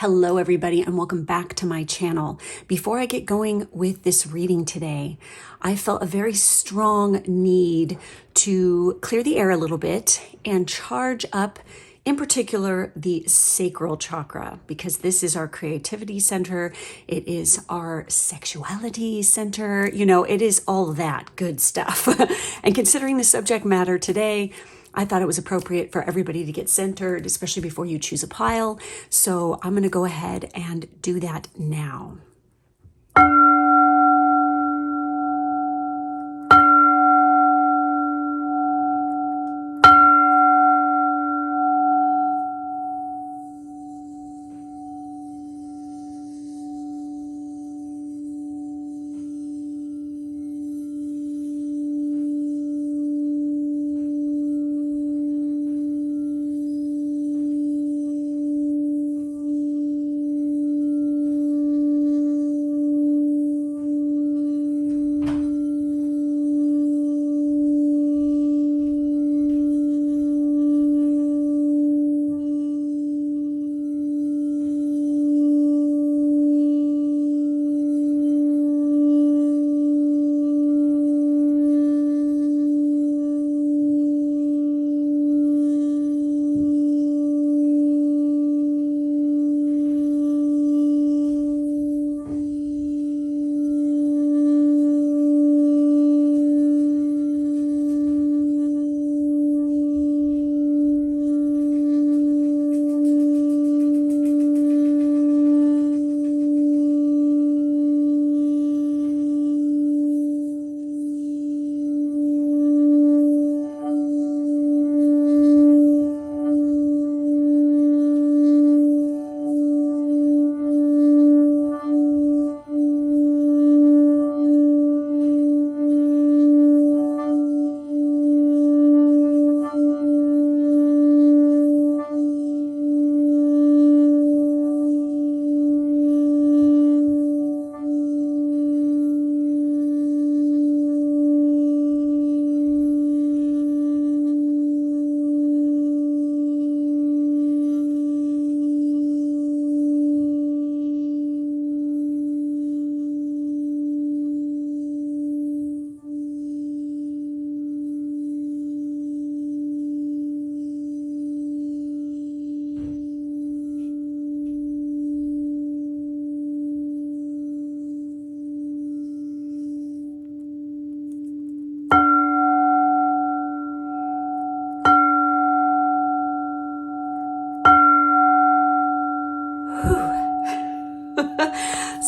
Hello everybody and welcome back to my channel. Before I get going with this reading today, I felt a very strong need to clear the air a little bit and charge up, in particular, the sacral chakra, because this is our creativity center. It is our sexuality center. You know, it is all that good stuff. And considering the subject matter today, I thought it was appropriate for everybody to get centered, especially before you choose a pile. So I'm going to go ahead and do that now.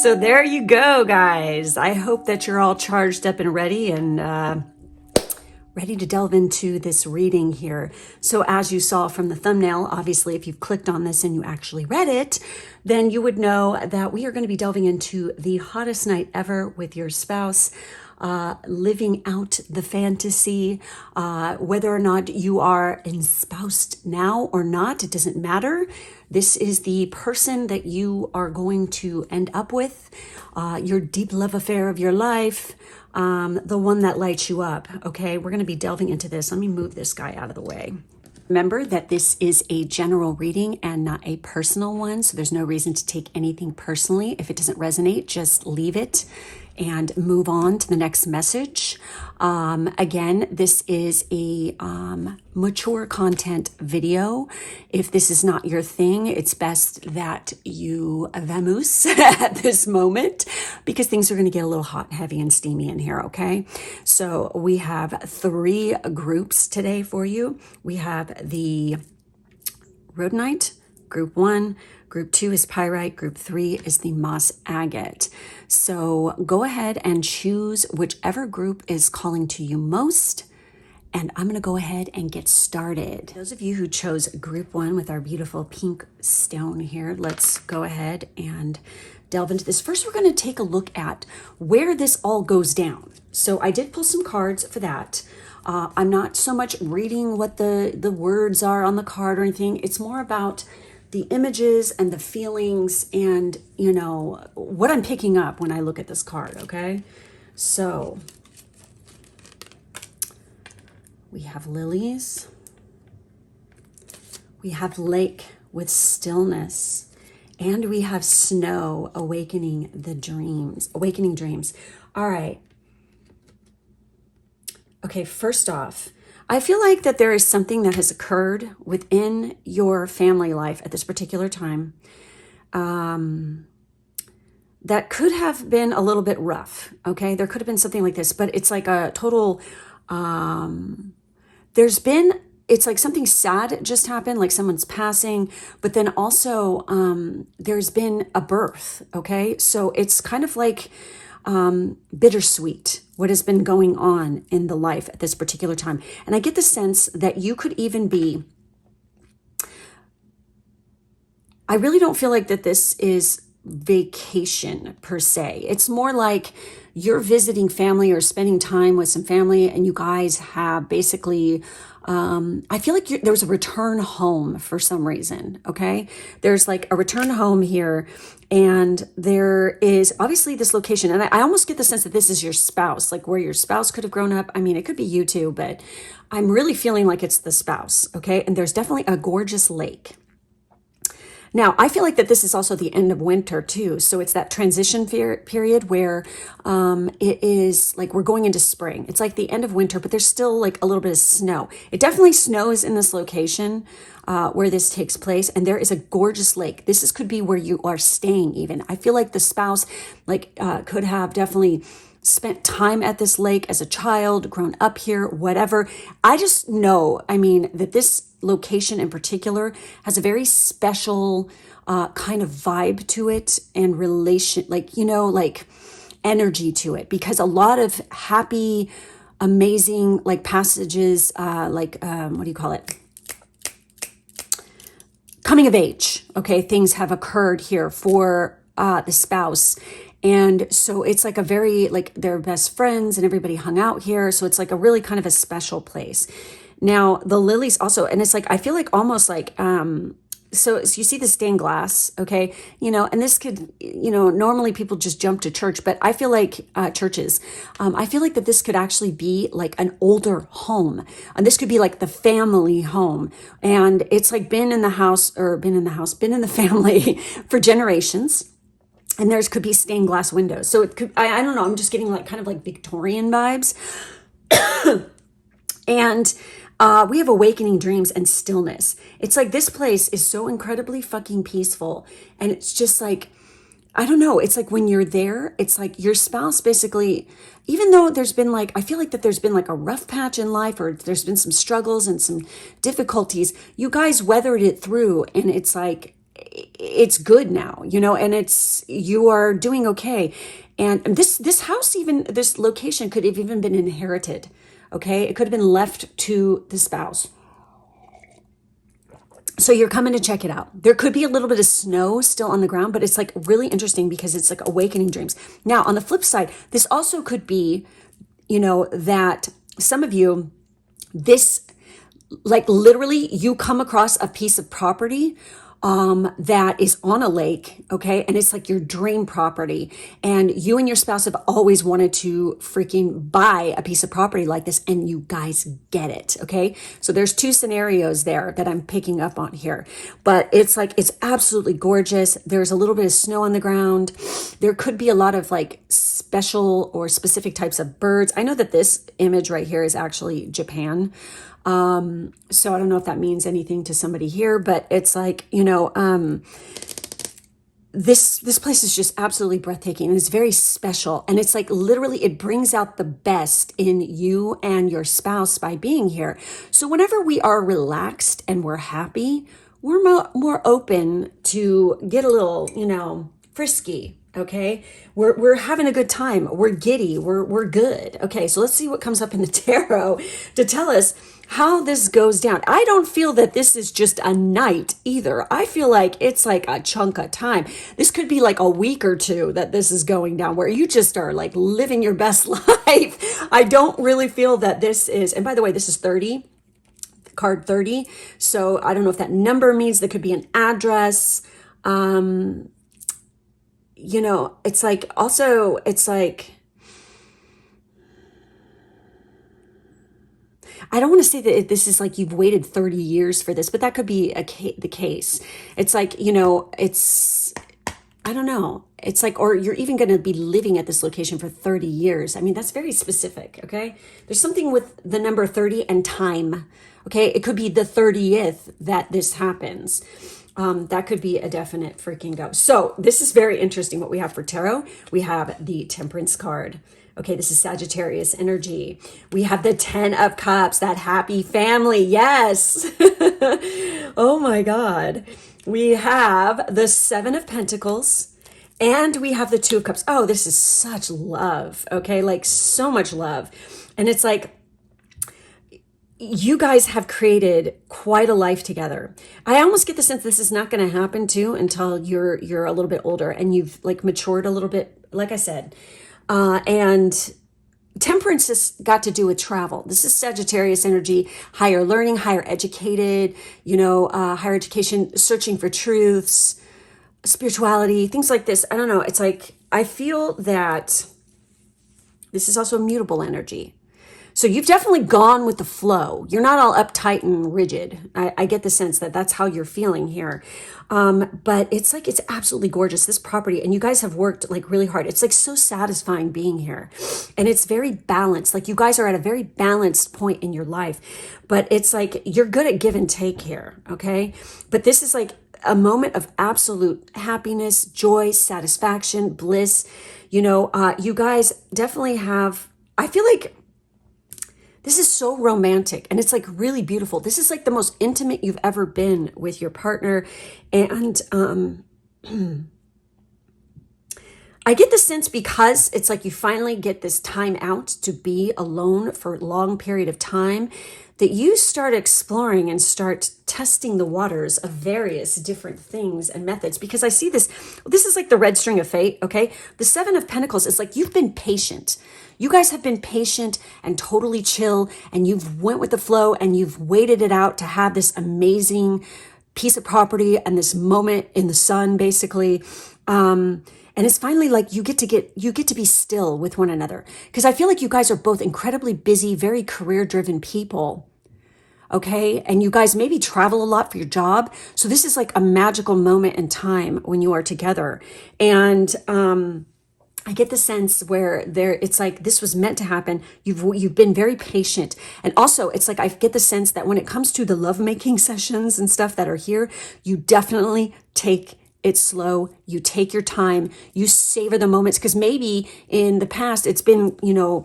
So there you go, guys. I hope that you're all charged up and ready ready to delve into this reading here. So as you saw from the thumbnail, obviously, if you've clicked on this and you actually read it, then you would know that we are going to be delving into the hottest night ever with your spouse, living out the fantasy, whether or not you are espoused now or not, it doesn't matter. This is the person that you are going to end up with, your deep love affair of your life, the one that lights you up. Okay, we're going to be delving into this. Let me move this guy out of the way. Remember that this is a general reading and not a personal one, so there's no reason to take anything personally. If it doesn't resonate, just leave it and move on to the next message. Again, this is a mature content video. If this is not your thing, it's best that you vamoose at this moment because things are going to get a little hot, heavy, and steamy in here, okay? So we have 3 groups today for you. We have the rhodonite, group 1, group 2 is pyrite, group 3 is the moss agate. So go ahead and choose whichever group is calling to you most, and I'm going to go ahead and get started. Those of you who chose group 1 with our beautiful pink stone here, let's go ahead and delve into this. First, we're going to take a look at where this all goes down. So I did pull some cards for that. I'm not so much reading what the words are on the card or anything. It's more about the images and the feelings and, you know, what I'm picking up when I look at this card, okay? So we have lilies. We have lake with stillness. And we have snow, awakening dreams. All right. Okay, first off, I feel like that there is something that has occurred within your family life at this particular time that could have been a little bit rough. Okay, there could have been something like this, but it's like a total, it's like something sad just happened, like someone's passing, but then also there's been a birth. Okay, so it's kind of like bittersweet, what has been going on in the life at this particular time. And I get the sense that you could even be, I really don't feel like that this is vacation per se. It's more like you're visiting family or spending time with some family, and you guys have basically, I feel like there was a return home for some reason. Okay. There's like a return home here, and there is obviously this location. And I almost get the sense that this is your spouse, like where your spouse could have grown up. I mean, it could be you too, but I'm really feeling like it's the spouse. Okay. And there's definitely a gorgeous lake. Now, I feel like that this is also the end of winter too. So it's that transition period where it is like we're going into spring. It's like the end of winter, but there's still like a little bit of snow. It definitely snows in this location where this takes place. And there is a gorgeous lake. Could be where you are staying even. I feel like the spouse could have definitely spent time at this lake as a child, grown up here, whatever. I just know, I mean, that this location in particular has a very special kind of vibe to it and relation, like energy to it, because a lot of happy, amazing, like passages, what do you call it? Coming of age. Okay. Things have occurred here for the spouse. And so it's like a very, like they're best friends and everybody hung out here. So it's like a really kind of a special place. Now the lilies also, and it's like, I feel like almost like, so you see the stained glass, okay, and this could, normally people just jump to church, but I feel like churches, I feel like that this could actually be like an older home, and this could be like the family home, and it's like been in the family for generations. And there's could be stained glass windows. So it could, I don't know, I'm just getting like kind of like Victorian vibes. And we have awakening dreams and stillness. It's like this place is so incredibly fucking peaceful. And it's just like, I don't know. It's like when you're there, it's like your spouse basically, even though there's been like, I feel like that there's been like a rough patch in life, or there's been some struggles and some difficulties, you guys weathered it through, and it's like, it's good now, and you are doing okay. And this house, even this location could have even been inherited. Okay. It could have been left to the spouse. So you're coming to check it out. There could be a little bit of snow still on the ground, but it's like really interesting because it's like awakening dreams. Now, on the flip side, this also could be, that some of you, this, like literally you come across a piece of property that is on a lake, okay? And it's like your dream property. And you and your spouse have always wanted to freaking buy a piece of property like this, and you guys get it, okay? So there's two scenarios there that I'm picking up on here. But it's like, it's absolutely gorgeous. There's a little bit of snow on the ground. There could be a lot of like special or specific types of birds. I know that this image right here is actually Japan. So I don't know if that means anything to somebody here, but it's like, this place is just absolutely breathtaking, and it's very special. And it's like, literally, it brings out the best in you and your spouse by being here. So whenever we are relaxed and we're happy, we're more open to get a little, frisky. Okay. We're having a good time. We're giddy. We're good. Okay. So let's see what comes up in the tarot to tell us how this goes down. I don't feel that this is just a night either. I feel like it's like a chunk of time. This could be like a week or two that this is going down, where you just are like living your best life. I don't really feel that this is, and by the way, this is 30, card 30. So I don't know if that number means there could be an address. It's like, also, it's like, I don't want to say that this is like you've waited 30 years for this, but that could be the case. It's like, you know, I don't know. It's like, or you're even going to be living at this location for 30 years. I mean, that's very specific, okay? There's something with the number 30 and time, okay? It could be the 30th that this happens. That could be a definite freaking go. So this is very interesting what we have for tarot. We have the Temperance card. Okay, this is Sagittarius energy. We have the 10 of Cups, that happy family. Yes. Oh my God. We have the 7 of Pentacles and we have the 2 of Cups. Oh, this is such love. Okay, like so much love. And it's like, you guys have created quite a life together. I almost get the sense this is not going to happen too until you're a little bit older and you've like matured a little bit, like I said. And Temperance has got to do with travel. This is Sagittarius energy, higher learning, higher educated, you know, higher education, searching for truths, spirituality, things like this. I don't know. It's like, I feel that this is also mutable energy. So you've definitely gone with the flow. You're not all uptight and rigid. I get the sense that that's how you're feeling here. But it's like, it's absolutely gorgeous, this property. And you guys have worked like really hard. It's like so satisfying being here. And it's very balanced. Like you guys are at a very balanced point in your life. But it's like, you're good at give and take here, okay? But this is like a moment of absolute happiness, joy, satisfaction, bliss. You know, you guys definitely have, I feel like, this is so romantic and it's like really beautiful. This is like the most intimate you've ever been with your partner. And I get the sense because it's like you finally get this time out to be alone for a long period of time, that you start exploring and start testing the waters of various different things and methods. Because I see this is like the red string of fate, okay? The 7 of Pentacles is like you've been patient. You guys have been patient and totally chill, and you've went with the flow and you've waited it out to have this amazing piece of property and this moment in the sun, basically. And it's finally like you get to be still with one another. Because I feel like you guys are both incredibly busy, very career-driven people. Okay. And you guys maybe travel a lot for your job. So this is like a magical moment in time when you are together. And, I get the sense where it's like this was meant to happen. You've been very patient. And also it's like I get the sense that when it comes to the lovemaking sessions and stuff that are here, you definitely take it slow. You take your time. You savor the moments, because maybe in the past it's been, you know,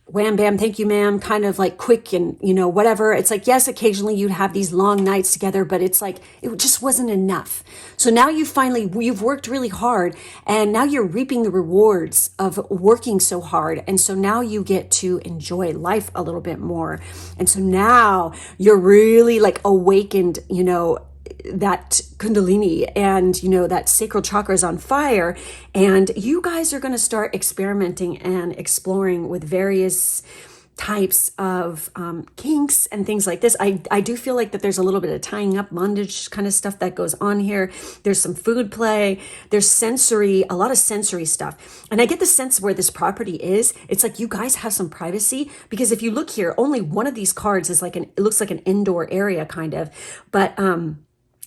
wham, bam, thank you, ma'am, kind of like quick and, you know, whatever. It's like, yes, occasionally you'd have these long nights together, but it's like, it just wasn't enough. So now you've worked really hard, and now you're reaping the rewards of working so hard. And so now you get to enjoy life a little bit more. And so now you're really like awakened, you know, that kundalini and, you know, that sacral chakra is on fire, and you guys are going to start experimenting and exploring with various types of kinks and things like this. I do feel like that there's a little bit of tying up, bondage kind of stuff that goes on here. There's some food play. There's sensory, a lot of sensory stuff. And I get the sense where this property is, it's like you guys have some privacy, because if you look here, only one of these cards is like it looks like an indoor area kind of, but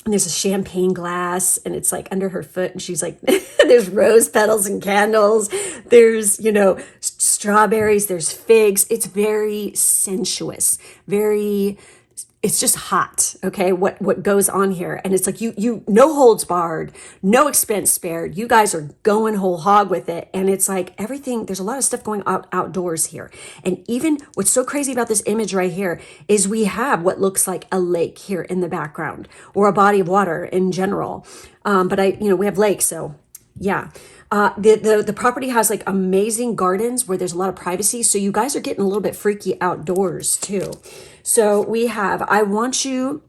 and there's a champagne glass and it's like under her foot, and she's like, there's rose petals and candles. There's, you know, strawberries, there's figs. It's very sensuous, it's just hot. Okay. What goes on here. And it's like, you no holds barred, no expense spared. You guys are going whole hog with it. And it's like everything, there's a lot of stuff going outdoors here. And even what's so crazy about this image right here is we have what looks like a lake here in the background, or a body of water in general. But we have lakes. So yeah. The property has like amazing gardens where there's a lot of privacy. So you guys are getting a little bit freaky outdoors too. So we have, I want you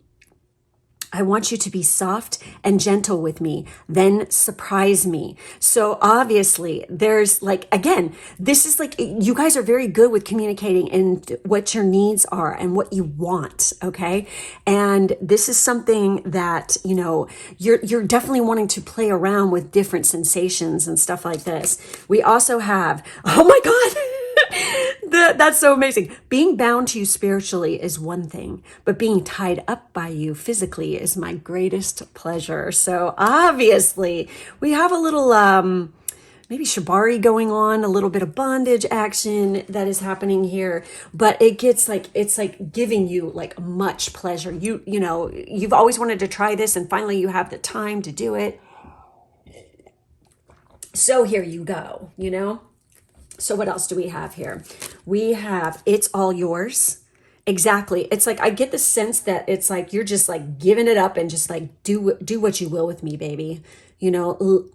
to be soft and gentle with me, then surprise me. So obviously there's like, again, this is like, you guys are very good with communicating and what your needs are and what you want. Okay. And this is something that, you know, you're definitely wanting to play around with different sensations and stuff like this. We also have, oh my God, That's so amazing. Being bound to you spiritually is one thing, but being tied up by you physically is my greatest pleasure. So obviously we have a little, maybe shibari going on, a little bit of bondage action that is happening here, but it gets like, it's like giving you like much pleasure. You know, you've always wanted to try this and finally you have the time to do it. So here you go, you know? So what else do we have here? We have, it's all yours. Exactly. It's like, I get the sense that it's like, you're just like giving it up and just like, do what you will with me, baby. You know,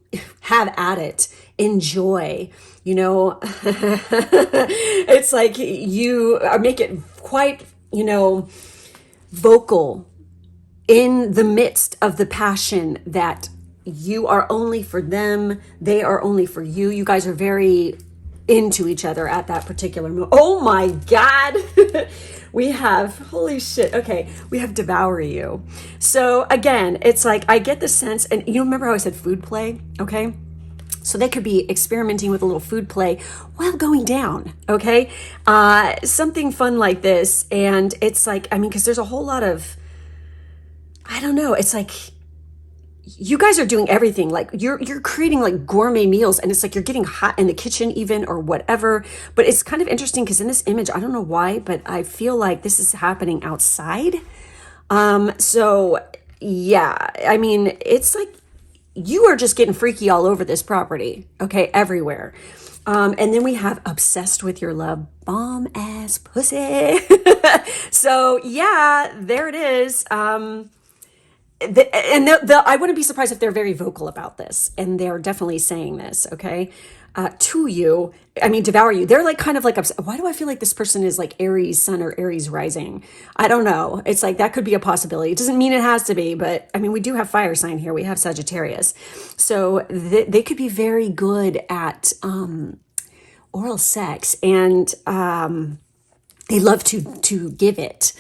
have at it, enjoy, you know, it's like you make it quite, you know, vocal in the midst of the passion that you are only for them. They are only for you. You guys are very into each other at that particular moment. Oh my God. We have, holy shit. Okay. We have devour you. So again, it's like, I get the sense, and you remember how I said food play? Okay. So they could be experimenting with a little food play while going down. Okay. Something fun like this. And it's like, I mean, cause there's a whole lot of, I don't know. It's like, you guys are doing everything. Like you're creating like gourmet meals, and it's like you're getting hot in the kitchen even, or whatever. But it's kind of interesting because in this image, I don't know why, but I feel like this is happening outside. So yeah, I mean, it's like you are just getting freaky all over this property. Okay. Everywhere. And then we have obsessed with your love, bomb ass pussy. So yeah, there it is. I wouldn't be surprised if they're very vocal about this, and they're definitely saying this, okay, to you. I mean, devour you. They're like kind of like, why do I feel like this person is like Aries sun or Aries rising? I don't know. It's like that could be a possibility. It doesn't mean it has to be, but I mean, we do have fire sign here. We have Sagittarius, so they could be very good at oral sex, and they love to give it.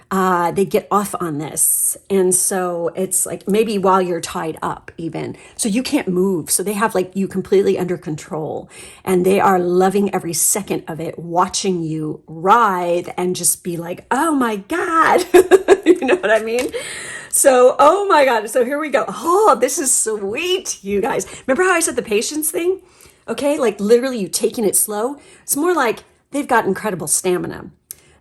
They get off on this. And so it's like maybe while you're tied up even. So you can't move. So they have like you completely under control, and they are loving every second of it, watching you writhe and just be like, oh my God. You know what I mean? So, oh my God. So here we go. Oh, this is sweet, you guys. Remember how I said the patience thing? Okay. Like literally you taking it slow. It's more like they've got incredible stamina.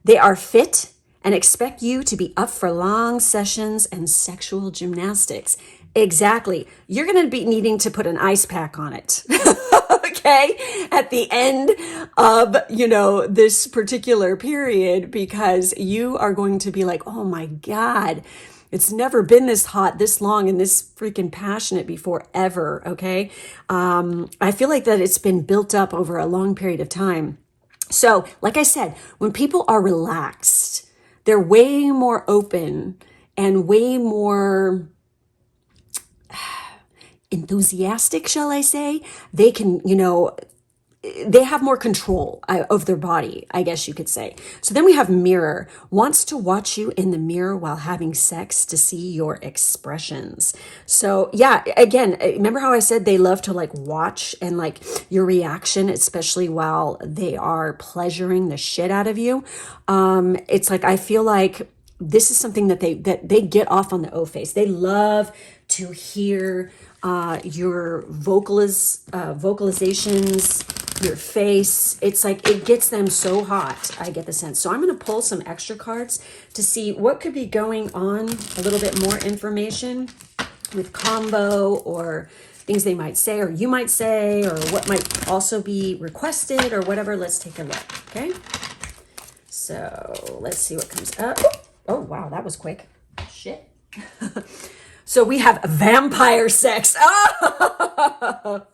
They are fit and expect you to be up for long sessions and sexual gymnastics. Exactly. You're going to be needing to put an ice pack on it. Okay. At the end of, you know, this particular period, because you are going to be like, oh my God, it's never been this hot, this long, and this freaking passionate before ever. Okay. I feel like that it's been built up over a long period of time. So like I said, when people are relaxed, they're way more open and way more enthusiastic, shall I say? They can, you know, they have more control of their body, I guess you could say. So then we have mirror, wants to watch you in the mirror while having sex to see your expressions. So yeah, again, remember how I said they love to like watch and like your reaction, especially while they are pleasuring the shit out of you. It's like, I feel like this is something that they get off on the O face. They love to hear your vocalizations, your face. It's like it gets them so hot. I get the sense. So I'm going to pull some extra cards to see what could be going on, a little bit more information with combo or things they might say or you might say or what might also be requested or whatever. Let's take a look. Okay. So let's see what comes up. Oh, wow. That was quick. Shit. So we have vampire sex. Oh!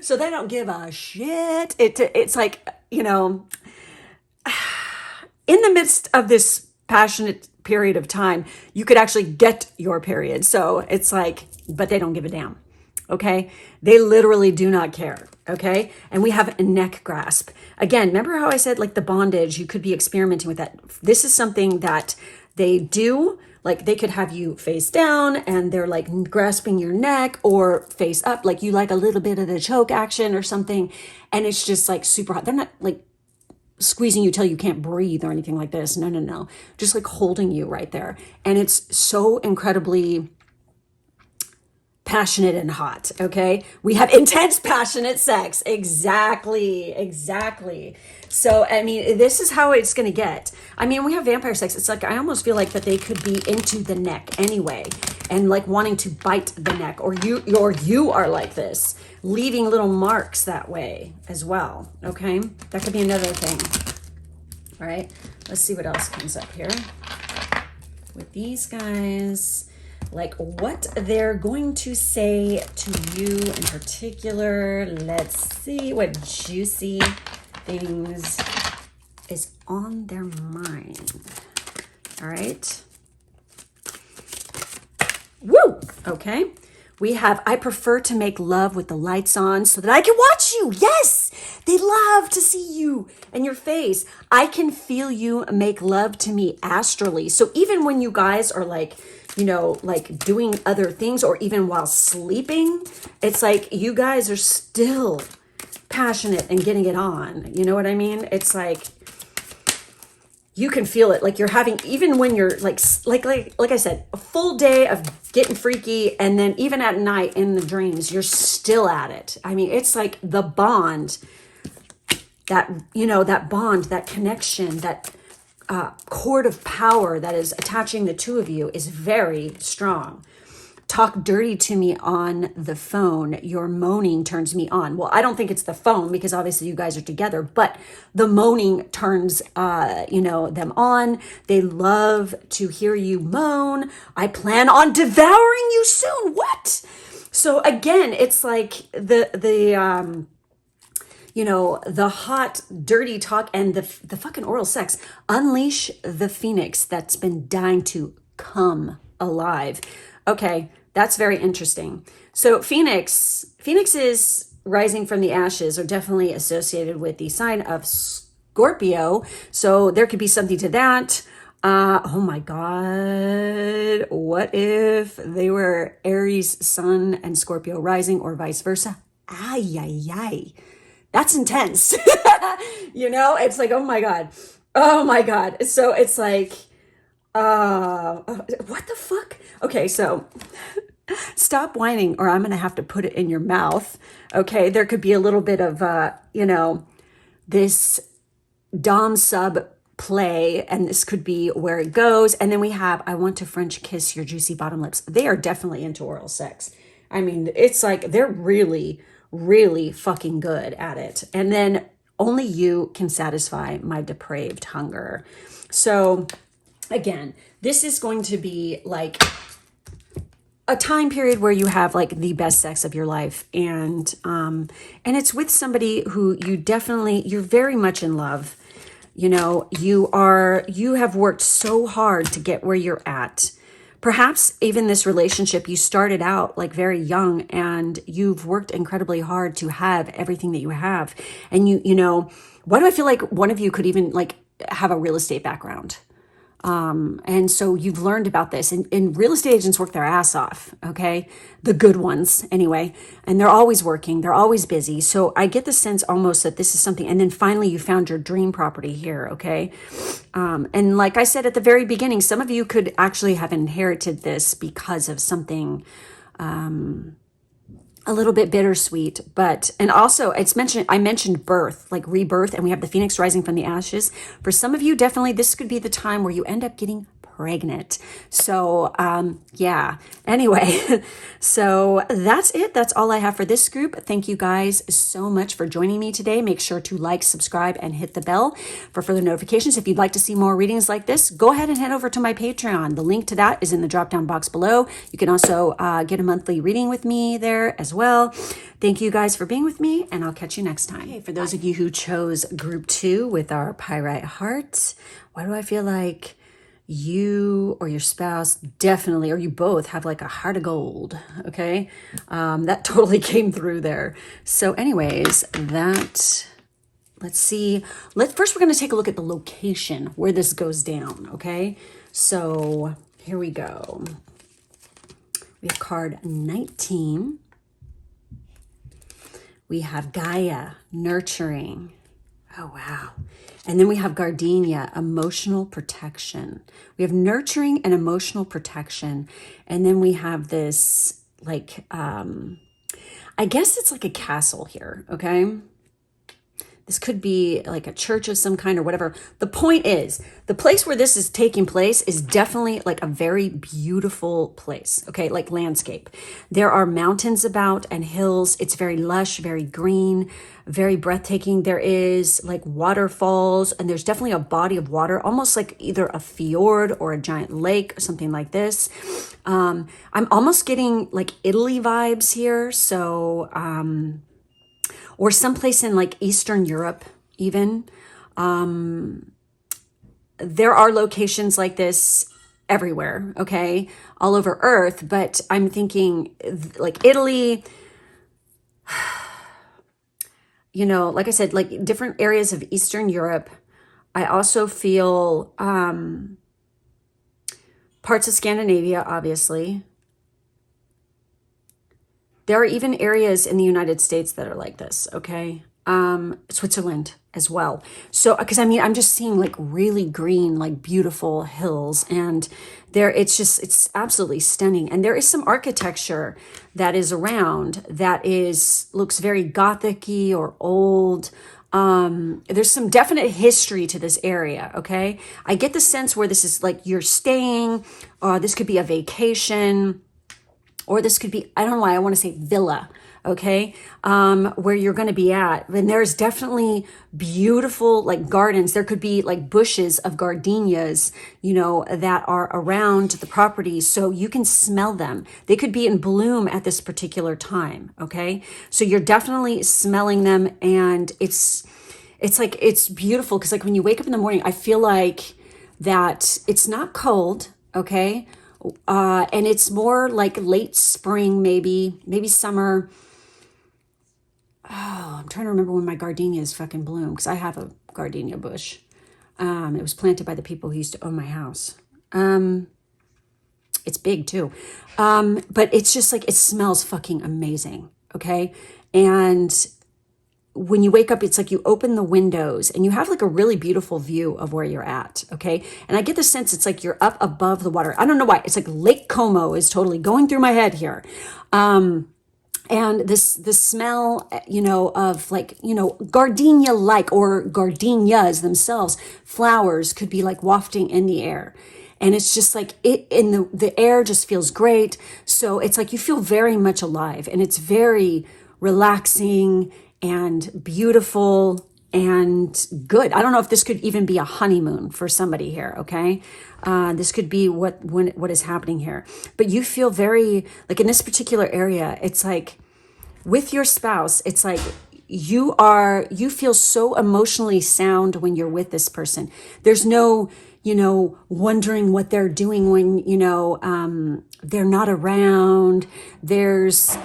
So they don't give a shit. It's like, you know, in the midst of this passionate period of time, you could actually get your period. So it's like, but they don't give a damn. Okay. They literally do not care. Okay. And we have a neck grasp. Again, remember how I said like the bondage, you could be experimenting with that. This is something that they do. Like they could have you face down and they're like grasping your neck, or face up, like you like a little bit of the choke action or something. And it's just like super hot. They're not like squeezing you till you can't breathe or anything like this. No, no, no. Just like holding you right there. And it's so incredibly passionate and hot, okay? We have intense, passionate sex. Exactly, exactly. So, I mean, this is how it's going to get. I mean, we have vampire sex. It's like, I almost feel like that they could be into the neck anyway and like wanting to bite the neck, or you are like this, leaving little marks that way as well, okay? That could be another thing. All right, let's see what else comes up here with these guys. Like what they're going to say to you in particular. Let's see what juicy things is on their mind. All right. Woo! Okay. We have, I prefer to make love with the lights on so that I can watch you. Yes, they love to see you and your face. I can feel you make love to me astrally. So even when you guys are like, you know, like doing other things or even while sleeping, it's like you guys are still passionate and getting it on. You know what I mean? It's like, you can feel it, like you're having, even when you're like I said, a full day of getting freaky, and then even at night in the dreams, you're still at it. I mean, it's like the bond, that, you know, that bond, that connection, that cord of power that is attaching the two of you is very strong. Talk dirty to me on the phone. Your moaning turns me on. Well, I don't think it's the phone because obviously you guys are together, but the moaning turns, you know, them on. They love to hear you moan. I plan on devouring you soon. What? So again, it's like the you know, the hot, dirty talk and the fucking oral sex. Unleash the phoenix that's been dying to come alive. Okay, that's very interesting. So phoenixes rising from the ashes are definitely associated with the sign of Scorpio. So there could be something to that. Oh my God. What if they were Aries sun and Scorpio rising, or vice versa? Ay, ay, ay. That's intense. You know, it's like, oh my God. Oh my God. So it's like, what the fuck? Okay, so stop whining or I'm going to have to put it in your mouth. Okay, there could be a little bit of, you know, this dom sub play, and this could be where it goes. And then we have, I want to French kiss your juicy bottom lips. They are definitely into oral sex. I mean, it's like they're really, really fucking good at it. And then only you can satisfy my depraved hunger. So again, this is going to be like a time period where you have like the best sex of your life. And it's with somebody who you're very much in love. You know, you have worked so hard to get where you're at. Perhaps even this relationship, you started out like very young and you've worked incredibly hard to have everything that you have. And you know, why do I feel like one of you could even like have a real estate background? And so you've learned about this, and real estate agents work their ass off. Okay. The good ones anyway. And they're always working. They're always busy. So I get the sense almost that this is something. And then finally you found your dream property here. Okay. And like I said at the very beginning, some of you could actually have inherited this because of something, a little bit bittersweet, and also I mentioned birth, like rebirth, and we have the phoenix rising from the ashes. For some of you, definitely this could be the time where you end up getting pregnant. So, yeah, anyway, so that's it. That's all I have for this group. Thank you guys so much for joining me today. Make sure to like, subscribe, and hit the bell for further notifications. If you'd like to see more readings like this, go ahead and head over to my Patreon. The link to that is in the drop-down box below. You can also get a monthly reading with me there as well. Thank you guys for being with me, and I'll catch you next time. Okay, for those of you who chose group 2 with our pyrite heart, why do I feel like you or your spouse definitely, or you both, have like a heart of gold? Okay, that totally came through there. So anyways, let's see. First we're going to take a look at the location where this goes down. Okay, so here we go. We have card 19. We have Gaia, nurturing. Oh, wow. And then we have gardenia, emotional protection. We have nurturing and emotional protection. And then we have this, like, I guess it's like a castle here, okay? This could be like a church of some kind or whatever. The point is, the place where this is taking place is definitely like a very beautiful place, okay? Like landscape. There are mountains about and hills. It's very lush, very green, very breathtaking. There is like waterfalls, and there's definitely a body of water, almost like either a fjord or a giant lake or something like this. I'm almost getting like Italy vibes here. So, or someplace in like Eastern Europe, even. There are locations like this everywhere, okay? All over Earth, but I'm thinking like Italy, you know, like I said, like different areas of Eastern Europe. I also feel parts of Scandinavia, obviously. There are even areas in the United States that are like this, okay? Switzerland as well. So, because I mean, I'm just seeing like really green, like beautiful hills, and there, it's absolutely stunning. And there is some architecture that is around that looks very Gothic-y or old. There's some definite history to this area, okay? I get the sense where this is like you're staying, this could be a vacation, or this could be, I don't know why I want to say villa, okay? Where you're going to be at. And there's definitely beautiful like gardens. There could be like bushes of gardenias, you know, that are around the property. So you can smell them. They could be in bloom at this particular time, okay? So you're definitely smelling them, and it's like, it's beautiful. Cause like when you wake up in the morning, I feel like that it's not cold, okay? And it's more like late spring, maybe summer. Oh, I'm trying to remember when my gardenias fucking bloom, because I have a gardenia bush. It was planted by the people who used to own my house. It's big too. But it's just like, it smells fucking amazing. Okay. And when you wake up, it's like you open the windows and you have like a really beautiful view of where you're at, okay? And I get the sense it's like you're up above the water. I don't know why. It's like Lake Como is totally going through my head here. And the smell, you know, of like, you know, gardenia-like or gardenias themselves, flowers could be like wafting in the air. And it's just like the air just feels great. So it's like you feel very much alive, and it's very relaxing and beautiful and good. I don't know if this could even be a honeymoon for somebody here, okay? This could be what is happening here. But you feel very, like in this particular area, it's like with your spouse, it's like you feel so emotionally sound when you're with this person. There's no, you know, wondering what they're doing when, you know, they're not around. There's,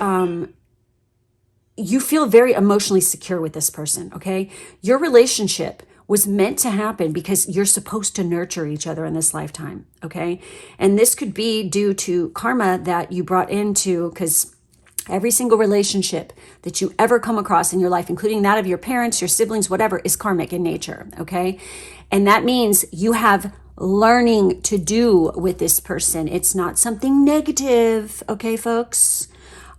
you feel very emotionally secure with this person, okay? Your relationship was meant to happen because you're supposed to nurture each other in this lifetime, okay? And this could be due to karma that you brought into, because every single relationship that you ever come across in your life, including that of your parents, your siblings, whatever, is karmic in nature, okay? And that means you have learning to do with this person. It's not something negative, okay, folks?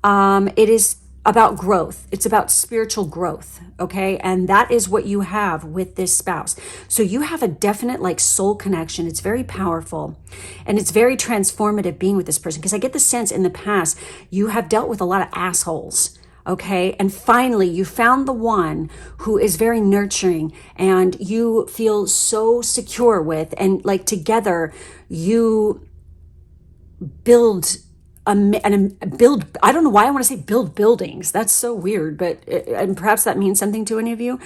It is about growth. It's about spiritual growth, okay? And that is what you have with this spouse. So you have a definite like soul connection. It's very powerful, and it's very transformative being with this person, because I get the sense in the past you have dealt with a lot of assholes, okay? And finally you found the one who is very nurturing and you feel so secure with, and like together you build build, I don't know why I want to say build buildings. That's so weird, but and perhaps that means something to any of you.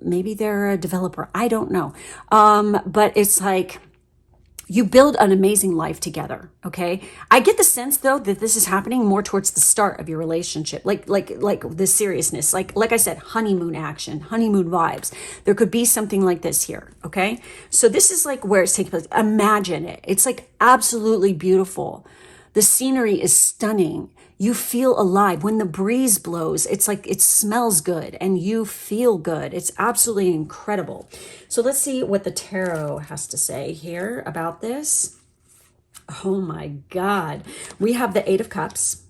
Maybe they're a developer. I don't know. But it's like you build an amazing life together. Okay. I get the sense though that this is happening more towards the start of your relationship, like the seriousness, like I said, honeymoon action, honeymoon vibes. There could be something like this here. Okay. So this is like where it's taking place. Imagine it. It's like absolutely beautiful. The scenery is stunning. You feel alive. When the breeze blows, it's like it smells good and you feel good. It's absolutely incredible. So let's see what the tarot has to say here about this. Oh my God. We have the Eight of Cups.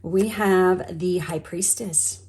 We have the High Priestess.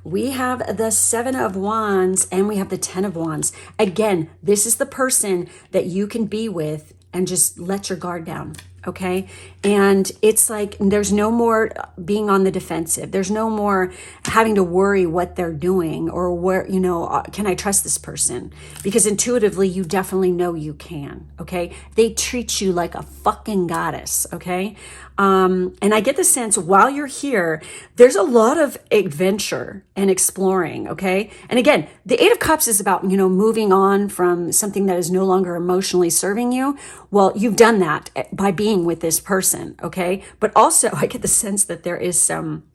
We have the Seven of Wands, and we have the Ten of Wands. Again, this is the person that you can be with and just let your guard down. Okay. And it's like, there's no more being on the defensive. There's no more having to worry what they're doing or where, you know, can I trust this person? Because intuitively, you definitely know you can. Okay. They treat you like a fucking goddess. Okay. And I get the sense while you're here, there's a lot of adventure and exploring. Okay. And again, the Eight of Cups is about, you know, moving on from something that is no longer emotionally serving you. Well, you've done that by being with this person. Okay. But also I get the sense that there is some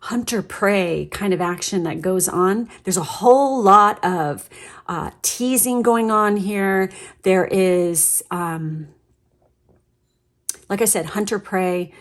hunter-prey kind of action that goes on. There's a whole lot of teasing going on here. There is, like I said, hunter-prey,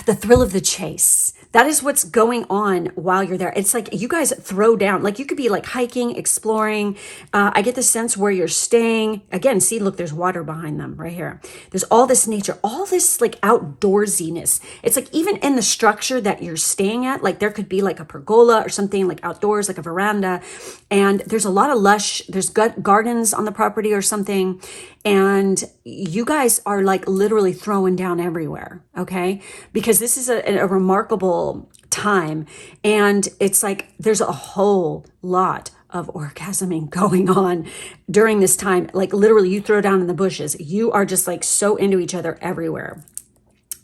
the thrill of the chase. That is what's going on while you're there. It's like you guys throw down, like you could be like hiking, exploring. I get the sense where you're staying. Again, see, look, there's water behind them right here. There's all this nature, all this like outdoorsiness. It's like even in the structure that you're staying at, like there could be like a pergola or something like outdoors, like a veranda. And there's a lot of lush, there's gardens on the property or something. And you guys are like literally throwing down everywhere, okay? Because this is a remarkable time. And it's like there's a whole lot of orgasming going on during this time. Like literally you throw down in the bushes. You are just like so into each other everywhere.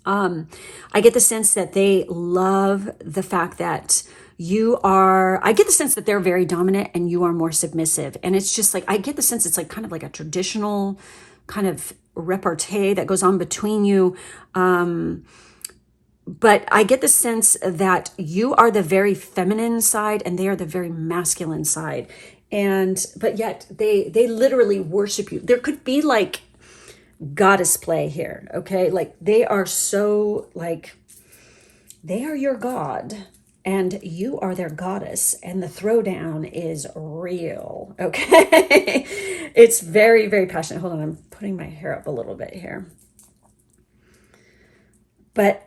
I get the sense that they love the fact that I get the sense that they're very dominant and you are more submissive. And it's just like, I get the sense it's like kind of like a traditional kind of repartee that goes on between you. But I get the sense that you are the very feminine side and they are the very masculine side. But yet they literally worship you. There could be like goddess play here. Okay. Like they are so like, they are your god. And you are their goddess, and the throwdown is real, okay? It's very, very passionate. Hold on, I'm putting my hair up a little bit here. But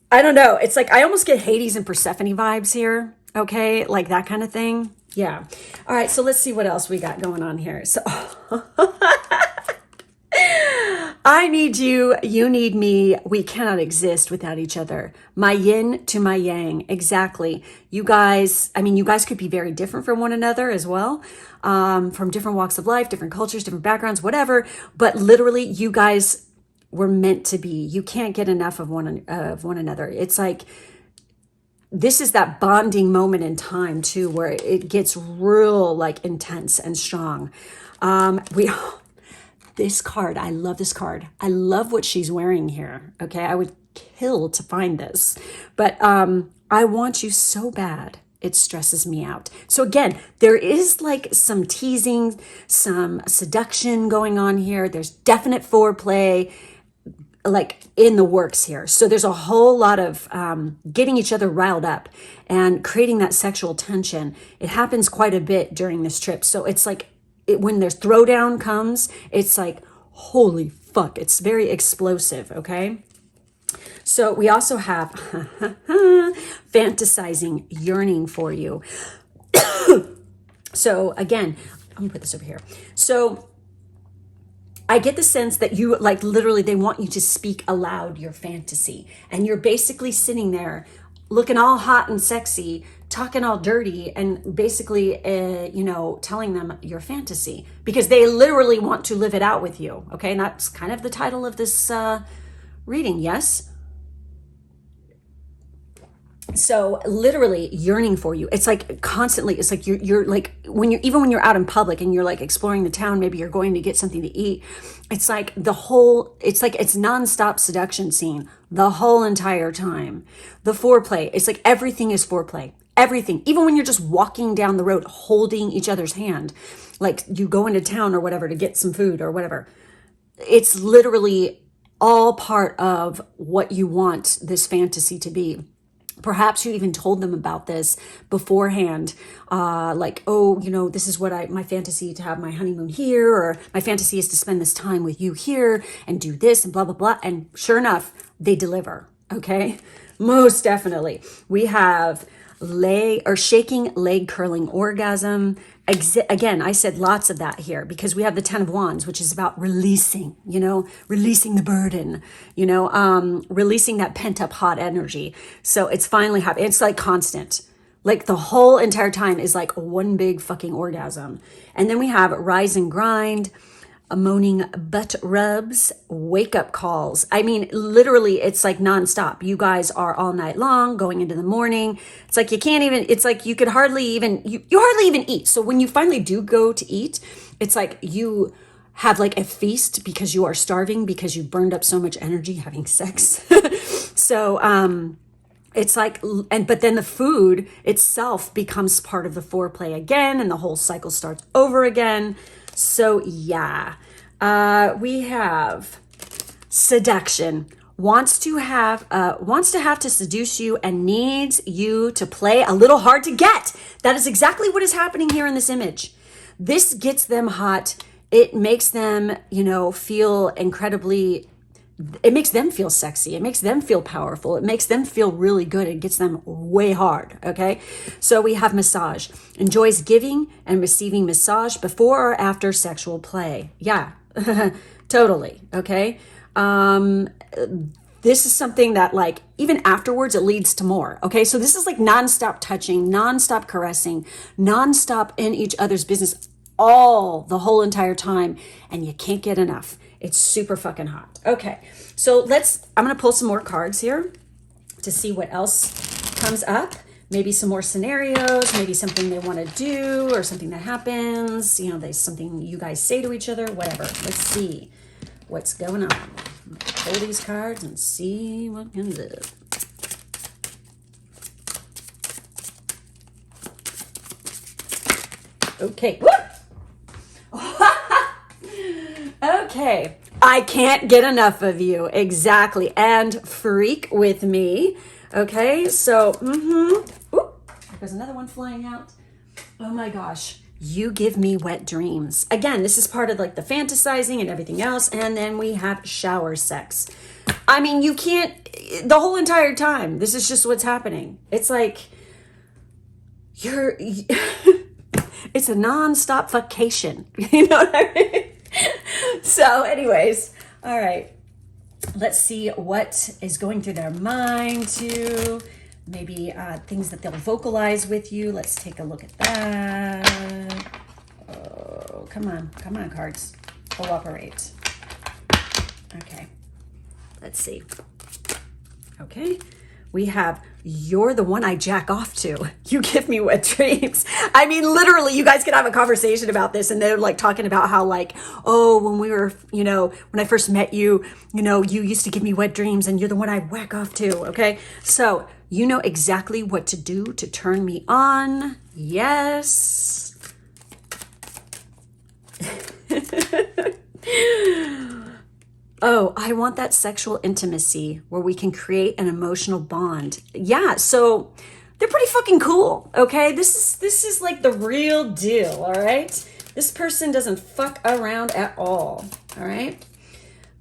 I don't know. It's like I almost get Hades and Persephone vibes here, okay? Like that kind of thing. Yeah. All right, so let's see what else we got going on here. So I need you, you need me. We cannot exist without each other. My yin to my yang. Exactly. You guys, I mean, you guys could be very different from one another as well, from different walks of life, different cultures, different backgrounds, whatever. But literally, you guys were meant to be. You can't get enough of one another. It's like, this is that bonding moment in time too, where it gets real like intense and strong. This card, I love this card. I love what she's wearing here. Okay, I would kill to find this, but I want you so bad. It stresses me out. So again, there is like some teasing, some seduction going on here. There's definite foreplay like in the works here. So there's a whole lot of getting each other riled up and creating that sexual tension. It happens quite a bit during this trip. So it's like, when there's throwdown comes, it's like, holy fuck, it's very explosive, okay? So we also have fantasizing, yearning for you. So again, I'm gonna put this over here. So I get the sense that you like literally, they want you to speak aloud your fantasy. And you're basically sitting there looking all hot and sexy, talking all dirty, and basically, telling them your fantasy because they literally want to live it out with you. Okay. And that's kind of the title of this reading. Yes. So literally yearning for you. It's like constantly, it's like you're like even when you're out in public and you're like exploring the town, maybe you're going to get something to eat. It's like it's nonstop seduction scene the whole entire time. The foreplay, it's like everything is foreplay. Everything, even when you're just walking down the road, holding each other's hand, like you go into town or whatever to get some food or whatever. It's literally all part of what you want this fantasy to be. Perhaps you even told them about this beforehand, like, oh, you know, this is what my fantasy to have my honeymoon here, or my fantasy is to spend this time with you here and do this and blah, blah, blah. And sure enough, they deliver. Okay. Most definitely. We have shaking leg curling orgasm. Again, I said lots of that here because we have the 10 of Wands, which is about releasing, you know, releasing the burden, you know, releasing that pent up hot energy. So it's finally happening. It's like constant, like the whole entire time is like one big fucking orgasm. And then we have rise and grind, moaning butt rubs, wake up calls. I mean, literally, it's like nonstop. You guys are all night long, going into the morning. It's like you can't even, it's like you could hardly even, you hardly even eat. So when you finally do go to eat, it's like you have like a feast because you are starving because you burned up so much energy having sex. So, it's like, but then the food itself becomes part of the foreplay again, and the whole cycle starts over again. So yeah, we have seduction, wants to have to seduce you and needs you to play a little hard to get. That is exactly what is happening here in this image. This gets them hot. It makes them, you know, feel incredibly, it makes them feel sexy. It makes them feel powerful. It makes them feel really good. It gets them way hard. Okay. So we have massage, enjoys giving and receiving massage before or after sexual play. Yeah, totally. Okay. This is something that like, even afterwards, it leads to more. Okay. So this is like nonstop touching, nonstop caressing, nonstop in each other's business, the whole entire time. And you can't get enough. It's super fucking hot. Okay, so I'm going to pull some more cards here to see what else comes up. Maybe some more scenarios, maybe something they want to do or something that happens. You know, there's something you guys say to each other, whatever. Let's see what's going on. Pull these cards and see what comes up. Okay. Okay, I can't get enough of you. Exactly. And freak with me. Okay, so, Ooh, there's another one flying out. Oh my gosh. You give me wet dreams. Again, this is part of like the fantasizing and everything else. And then we have shower sex. I mean, you can't, the whole entire time, this is just what's happening. It's like, it's a non-stop vacation. You know what I mean? So anyways, all right, let's see what is going through their mind too. Maybe things that they'll vocalize with you. Let's take a look at that. Oh, come on, cards, cooperate. Okay, let's see. Okay, we have, you're the one I jack off to. You give me wet dreams. I mean, literally, you guys could have a conversation about this, and they're like talking about how like, oh, when we were, you know, when I first met you, you know, you used to give me wet dreams and you're the one I whack off to. Okay. So you know exactly what to do to turn me on. Yes. Oh, I want that sexual intimacy where we can create an emotional bond. Yeah, so they're pretty fucking cool, okay? This is like the real deal, all right? This person doesn't fuck around at all right?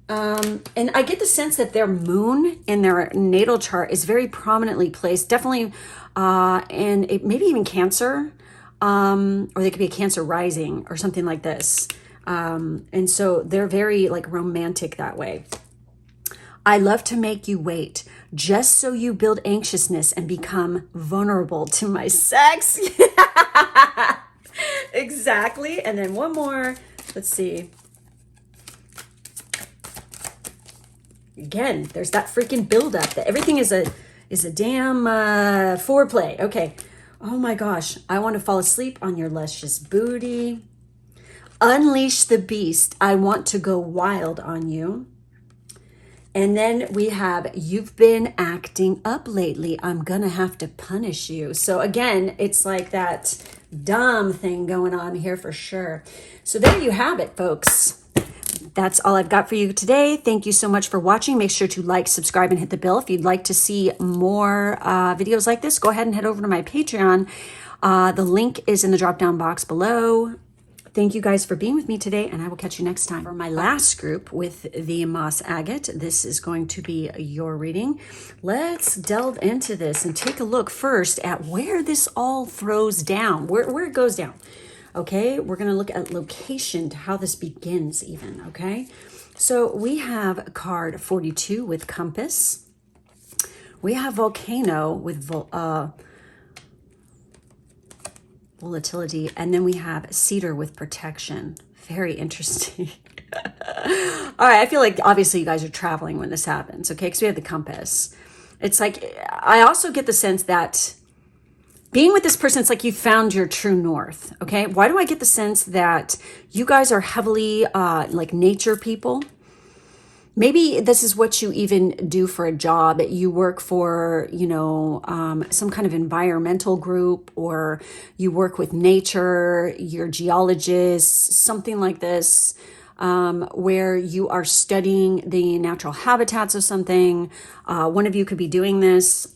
And I get the sense that their moon in their natal chart is very prominently placed, definitely, and maybe even Cancer, or they could be a Cancer rising or something like this. And so they're very like romantic that way. I love to make you wait just so you build anxiousness and become vulnerable to my sex. Exactly. And then one more, let's see. Again, there's that freaking buildup that everything is a damn foreplay. Okay. Oh my gosh. I want to fall asleep on your luscious booty. Unleash the beast. I want to go wild on you. And then we have, you've been acting up lately. I'm going to have to punish you. So again, it's like that dumb thing going on here for sure. So there you have it, folks. that's all I've got for you today. Thank you so much for watching. Make sure to like, subscribe, and hit the bell. If you'd like to see more videos like this, go ahead and head over to my Patreon. The link is in the drop-down box below. Thank you guys for being with me today, and I will catch you next time. For my last group with the Moss Agate, this is going to be your reading. Let's delve into this and take a look first at where this all throws down, where it goes down. Okay, we're going to look at location, to how this begins even, okay? So we have card 42 with compass. We have volcano with volatility, and then we have cedar with protection. Very interesting. All right, I feel like obviously you guys are traveling when this happens, okay? Because we have the compass. It's like, I also get the sense that being with this person, it's like you found your true north, okay? Why do I get the sense that you guys are heavily like nature people? Maybe this is what you even do for a job. You work for, you know, some kind of environmental group, or you work with nature, you're geologists, something like this, where you are studying the natural habitats of something. One of you could be doing this.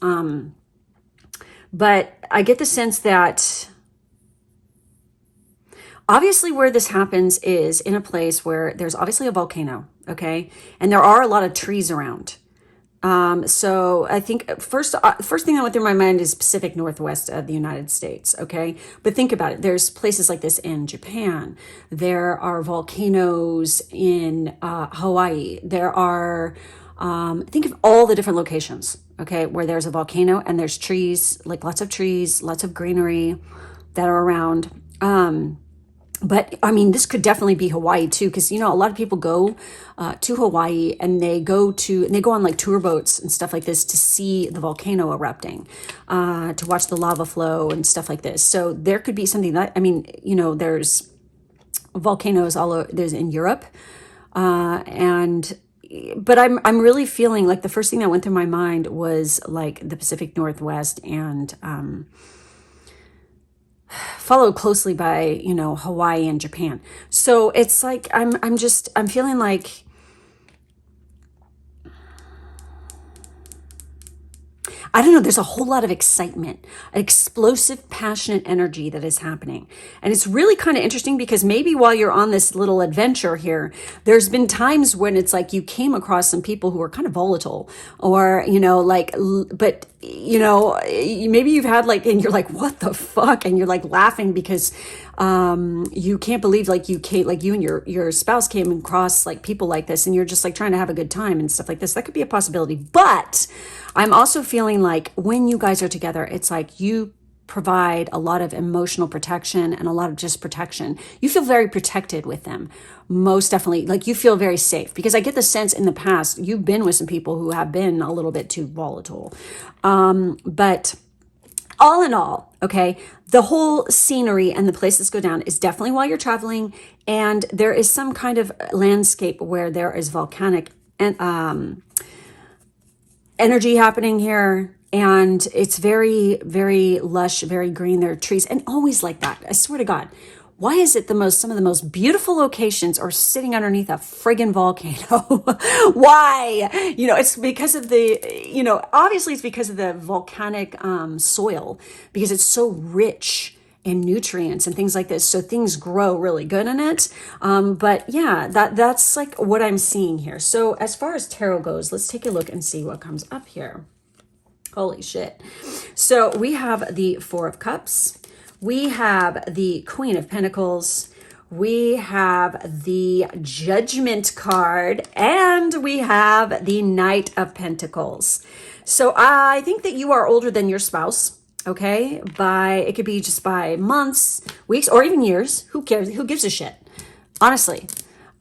But I get the sense that obviously where this happens is in a place where there's obviously a volcano, okay? And there are a lot of trees around. So I think first thing that went through my mind is Pacific Northwest of the United States, okay? But think about it. There's places like this in Japan. There are volcanoes in Hawaii. There are, think of all the different locations, okay, where there's a volcano and there's trees, like lots of trees, lots of greenery that are around. But I mean, this could definitely be Hawaii too, because, you know, a lot of people go to Hawaii and they go on like tour boats and stuff like this to see the volcano erupting, to watch the lava flow and stuff like this. So there could be something that, I mean, you know, there's volcanoes all over, there's in Europe, but I'm really feeling like the first thing that went through my mind was like the Pacific Northwest, and followed closely by, you know, Hawaii and Japan. So it's like I'm feeling like I don't know, there's a whole lot of excitement, explosive, passionate energy that is happening. And it's really kind of interesting because maybe while you're on this little adventure here, there's been times when it's like you came across some people who are kind of volatile, or, you know, like, but, you know, maybe you've had like, and you're like, what the fuck? And you're like laughing because you can't believe like you and your spouse came across like people like this, and you're just like trying to have a good time and stuff like this. That could be a possibility. But I'm also feeling like when you guys are together, it's like you provide a lot of emotional protection and a lot of just protection. You feel very protected with them. Most definitely. Like you feel very safe, because I get the sense in the past you've been with some people who have been a little bit too volatile. But all in all, okay, the whole scenery and the places go down is definitely while you're traveling, and there is some kind of landscape where there is volcanic and energy happening here, and it's very, very lush, very green. There are trees, and always like that. I swear to God. Why is it some of the most beautiful locations are sitting underneath a friggin' volcano? Why? You know, it's because of obviously it's because of the volcanic soil, because it's so rich in nutrients and things like this. So things grow really good in it. But yeah, that's like what I'm seeing here. So as far as tarot goes, let's take a look and see what comes up here. Holy shit. So we have the Four of Cups. We have the Queen of Pentacles. We have the Judgment card, and we have the Knight of Pentacles. So I think that you are older than your spouse. Okay, it could be just by months, weeks, or even years. Who cares? Who gives a shit? Honestly,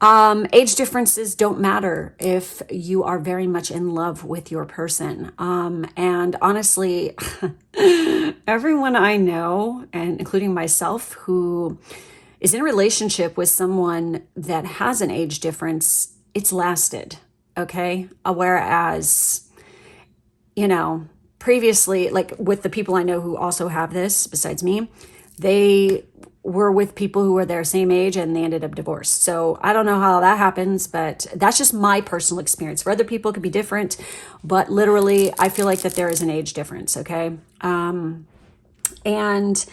age differences don't matter if you are very much in love with your person. And honestly, everyone I know, and including myself, who is in a relationship with someone that has an age difference, it's lasted. Okay, whereas, you know, previously, like with the people I know who also have this besides me, they were with people who were their same age and they ended up divorced. So I don't know how that happens, but that's just my personal experience. For other people, it could be different, but literally, I feel like that there is an age difference, okay? And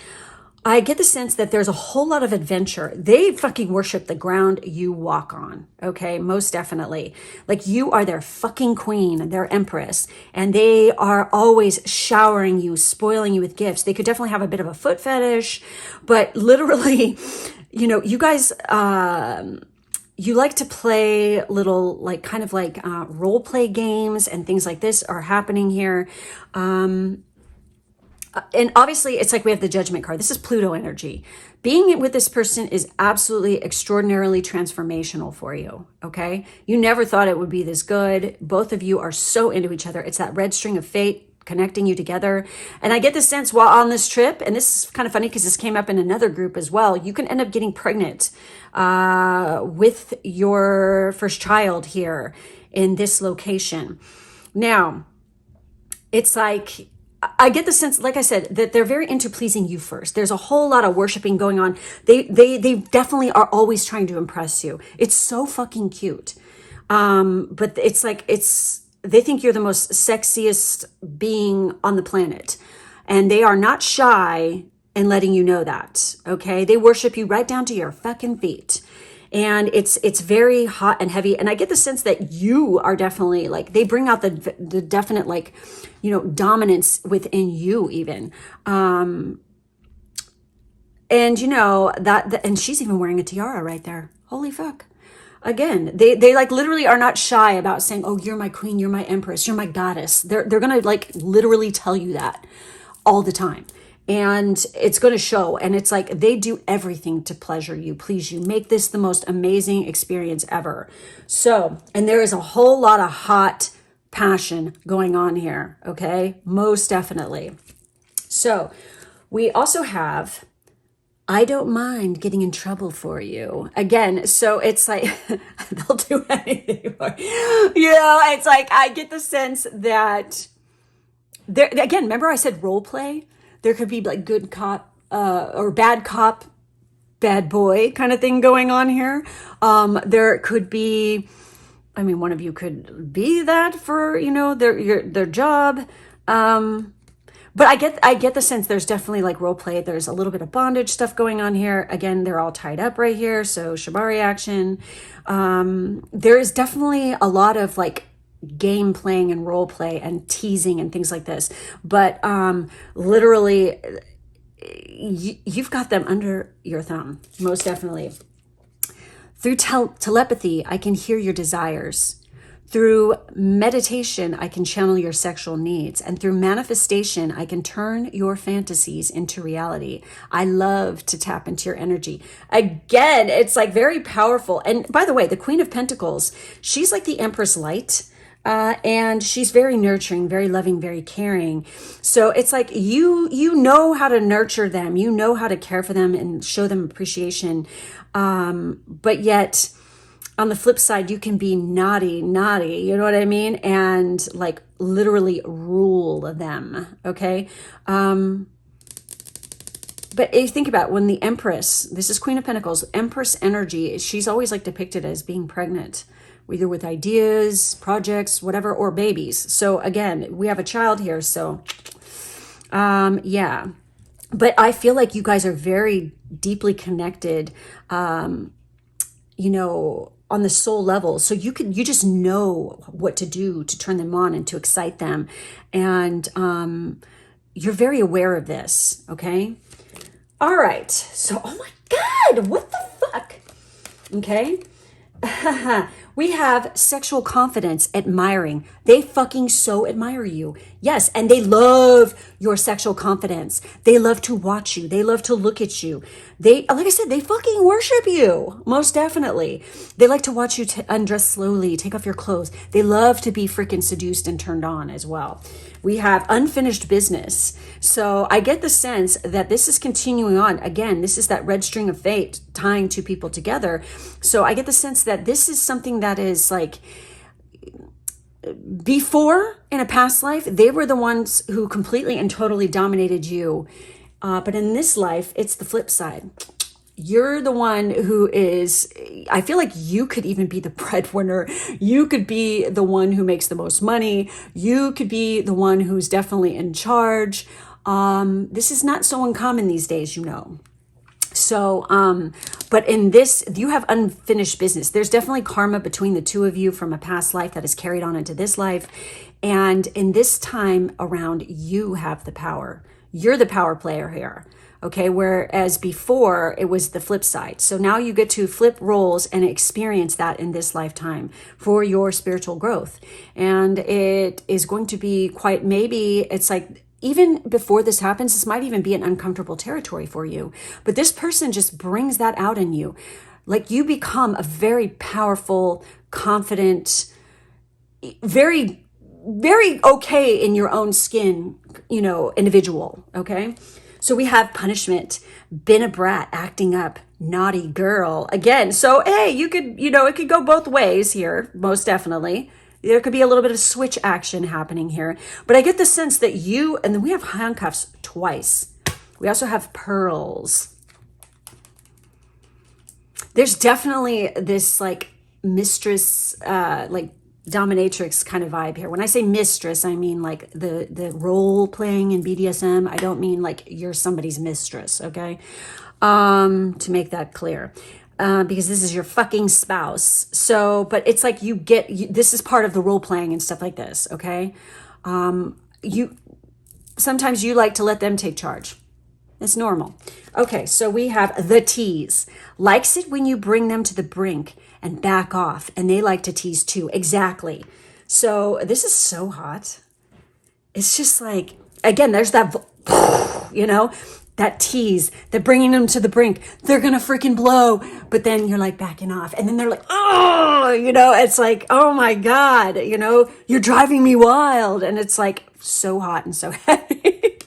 I get the sense that there's a whole lot of adventure. They fucking worship the ground you walk on, okay? Most definitely. Like, you are their fucking queen, their empress, and they are always showering you, spoiling you with gifts. They could definitely have a bit of a foot fetish, but literally, you know, you guys, you like to play little, like, kind of like role play games and things like this are happening here. And obviously, it's like we have the judgment card. This is Pluto energy. Being with this person is absolutely extraordinarily transformational for you, okay? You never thought it would be this good. Both of you are so into each other. It's that red string of fate connecting you together. And I get the sense while on this trip, and this is kind of funny because this came up in another group as well, you can end up getting pregnant with your first child here in this location. Now, it's like, I get the sense, like I said, that they're very into pleasing you first. There's a whole lot of worshiping going on. They definitely are always trying to impress you. It's so fucking cute. But it's like, they think you're the most sexiest being on the planet. And they are not shy in letting you know that, okay? They worship you right down to your fucking feet. And it's very hot and heavy. And I get the sense that you are definitely like, they bring out the definite, like, you know, dominance within you even. And you know, and she's even wearing a tiara right there. Holy fuck. Again, they like literally are not shy about saying, oh, you're my queen, you're my empress, you're my goddess. They're going to like literally tell you that all the time. And it's going to show. And it's like they do everything to pleasure you, please you, make this the most amazing experience ever. So, and there is a whole lot of hot passion going on here, okay? Most definitely. So we also have, I don't mind getting in trouble for you. Again, so it's like, they'll do anything for you. You know, it's like, I get the sense that, there. Again, remember I said role play? There could be like good cop or bad cop, bad boy kind of thing going on here. There could be, I mean, one of you could be that for, you know, their job. But I get the sense there's definitely like role play. There's a little bit of bondage stuff going on here. Again, they're all tied up right here. So shibari action. There is definitely a lot of like game playing and role play and teasing and things like this. But literally, you've got them under your thumb, most definitely. Through telepathy, I can hear your desires. Through meditation, I can channel your sexual needs. And through manifestation, I can turn your fantasies into reality. I love to tap into your energy. Again, it's like very powerful. And by the way, the Queen of Pentacles, she's like the Empress Light. And she's very nurturing, very loving, very caring. So it's like you know how to nurture them. You know how to care for them and show them appreciation. But yet, on the flip side, you can be naughty, you know what I mean? And like literally rule them, okay? But if you think about when the Empress, this is Queen of Pentacles, Empress energy, she's always like depicted as being pregnant, either with ideas, projects, whatever, or babies. So again, we have a child here, so yeah. But I feel like you guys are very deeply connected, you know, on the soul level. So you just know what to do to turn them on and to excite them. And you're very aware of this, okay? All right. So, oh my God, what the fuck? Okay. We have sexual confidence, admiring. They fucking so admire you. Yes, and they love your sexual confidence. They love to watch you. They love to look at you. They, like I said, they fucking worship you. Most definitely. They like to watch you undress slowly, take off your clothes. They love to be freaking seduced and turned on as well. We have unfinished business. So I get the sense that this is continuing on. Again, this is that red string of fate tying two people together. So I get the sense that this is something that is like, before in a past life, they were the ones who completely and totally dominated you. But in this life, it's the flip side. You're the one who is, I feel like you could even be the breadwinner. You could be the one who makes the most money. You could be the one who's definitely in charge. This is not so uncommon these days, you know. So, but in this, you have unfinished business. There's definitely karma between the two of you from a past life that is carried on into this life. And in this time around, you have the power. You're the power player here. Okay. Whereas before it was the flip side. So now you get to flip roles and experience that in this lifetime for your spiritual growth. And it is going to be quite, maybe it's like, even before this happens, this might even be an uncomfortable territory for you. But this person just brings that out in you. Like you become a very powerful, confident, very, very okay in your own skin, you know, individual. Okay. So we have punishment, been a brat, acting up, naughty girl. Again, so hey, you could, you know, it could go both ways here, most definitely. There could be a little bit of switch action happening here. But I get the sense that you, and then we have handcuffs twice. We also have pearls. There's definitely this like mistress, like dominatrix kind of vibe here. When I say mistress, I mean like the role playing in BDSM. I don't mean like you're somebody's mistress, okay? To make that clear. Because this is your fucking spouse. So, but it's like this is part of the role playing and stuff like this, okay? Sometimes you like to let them take charge. It's normal. Okay, so we have the tease. Likes it when you bring them to the brink and back off, and they like to tease too. Exactly. So this is so hot. It's just like, again, there's that, you know, that tease, that bringing them to the brink, they're gonna freaking blow, but then you're like backing off, and then they're like, oh, you know, it's like, oh my God, you know, you're driving me wild, and it's like so hot and so heavy.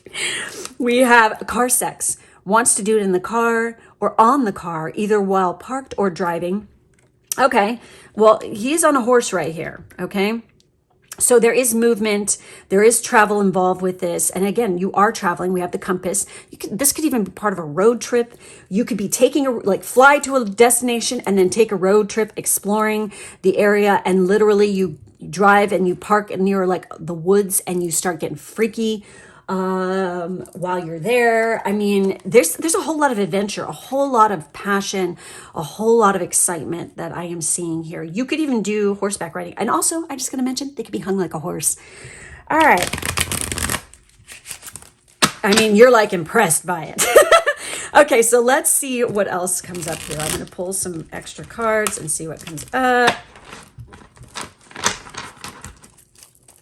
We have car sex, wants to do it in the car or on the car, either while parked or driving. Okay, well, he's on a horse right here, okay? So there is movement, there is travel involved with this. And again, you are traveling. We have the compass. This could even be part of a road trip. You could be fly to a destination and then take a road trip exploring the area. And literally you drive and you park near like the woods and you start getting freaky while you're there. I mean, there's a whole lot of adventure, a whole lot of passion, a whole lot of excitement that I am seeing here. You could even do horseback riding. And also, I'm just going to mention, they could be hung like a horse. All right. I mean, you're like impressed by it. Okay, so let's see what else comes up here. I'm going to pull some extra cards and see what comes up.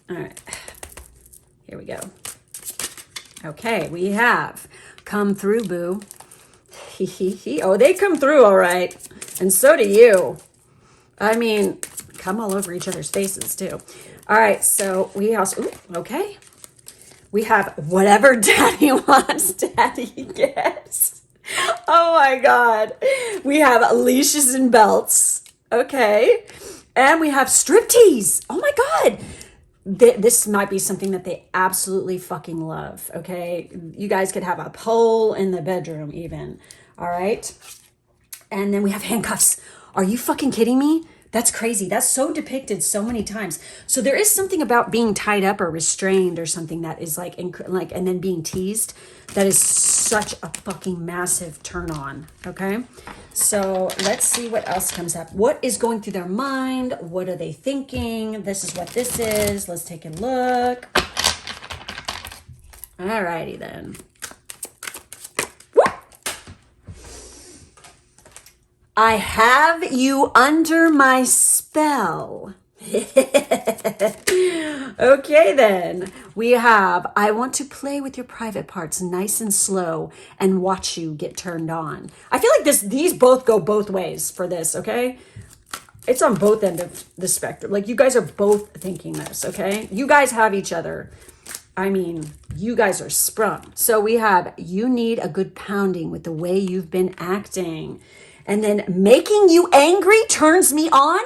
All right. Here we go. Okay, we have come through, boo. Oh, they come through all right. And so do you. I mean, come all over each other's faces too. All right, so we also, okay. We have whatever daddy wants, daddy gets. Oh my God. We have leashes and belts. Okay. And we have striptease. Oh my God. This might be something that they absolutely fucking love, okay? You guys could have a pole in the bedroom even, all right? And then we have handcuffs. Are you fucking kidding me? That's crazy. That's so depicted so many times. So there is something about being tied up or restrained or something that is like and then being teased. That is such a fucking massive turn on. Okay. So let's see what else comes up. What is going through their mind? What are they thinking? This is what this is. Let's take a look. All righty then. I have you under my spell. Okay then, we have, I want to play with your private parts nice and slow and watch you get turned on. I feel like these both go both ways for this, okay? It's on both ends of the spectrum. Like you guys are both thinking this, okay? You guys have each other. I mean, you guys are sprung. So we have, you need a good pounding with the way you've been acting. And then making you angry turns me on?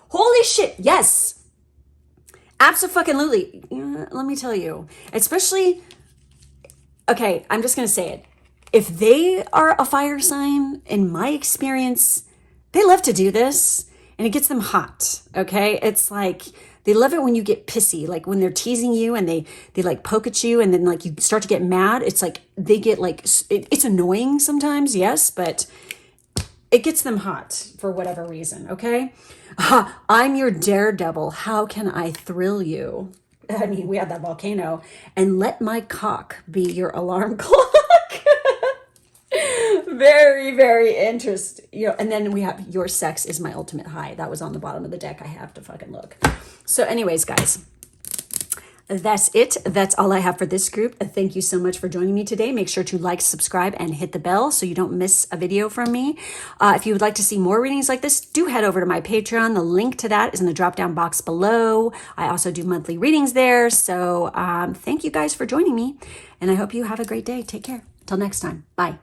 Holy shit, yes. Abso-fucking-lutely. Let me tell you. Especially, okay, I'm just going to say it. if they are a fire sign, in my experience, they love to do this and it gets them hot. Okay. It's like, they love it when you get pissy, like when they're teasing you and they like poke at you and then like you start to get mad. It's like they get like, it's annoying sometimes, yes, but it gets them hot for whatever reason, okay? I'm your daredevil. How can I thrill you? I mean, we had that volcano. And let my cock be your alarm clock. Very, very interesting. You know, and then we have your sex is my ultimate high. That was on the bottom of the deck. I have to fucking look. So anyways, guys, that's it. That's all I have for this group. Thank you so much for joining me today. Make sure to like, subscribe, and hit the bell so you don't miss a video from me. If you would like to see more readings like this, do head over to my Patreon. The link to that is in the drop-down box below. I also do monthly readings there. So thank you guys for joining me, and I hope you have a great day. Take care. Till next time. Bye.